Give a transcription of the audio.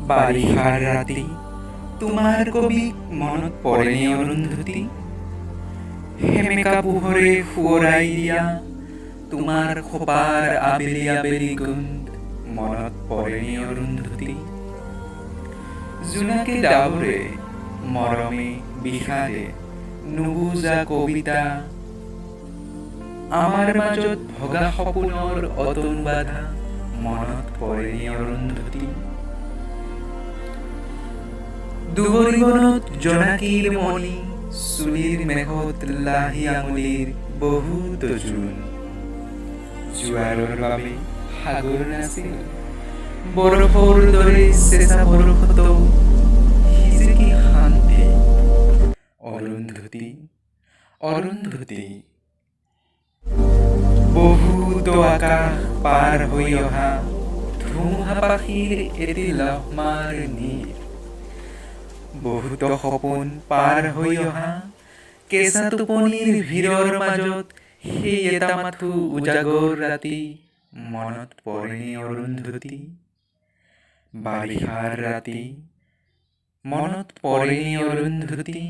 বাৰিষাৰ ৰাতি তোমাৰ কবিক মনত পৰেনে অৰুন্ধতী? সেমেকা পোহৰে সোঁৱৰাই দিয়া তোমাৰ খোপাৰ আবেলি আবেলি গোন্ধ মনত পৰেনে অৰুন্ধতী? জোনাকে ডাৱৰে মৰমে বিষাদে নুবুজা কবিতা, আমাৰ মাজত ভগা সপোনৰ অতন বাধা মনত পৰেনে অৰুন্ধতী? দুবৰিবনত জোনাকীৰ মণি, চুলিৰ মেঘত লাহি আঙুলিৰ বহুত জোন। জোৱাৰৰ বাবে সাগৰ নাছিল, বৰফৰ দৰে চেঁচা বৰফতো সিজে কি শান্তি। অৰুন্ধতী, অৰুন্ধতী, বহুত আকাশ পাৰ হৈ অহা ধুমুহা পাখিৰ এটি লহমাৰ নীৰ, বহুতো সপোন পাৰ হৈ অহা কেঁচা টোপনিৰ ভিৰৰ মাজত সেই এটা মাথো উজাগৰ ৰাতি মনত পৰেনে অৰুন্ধতী? বাৰিষাৰ ৰাতি মনত পৰেনে অৰুন্ধতী?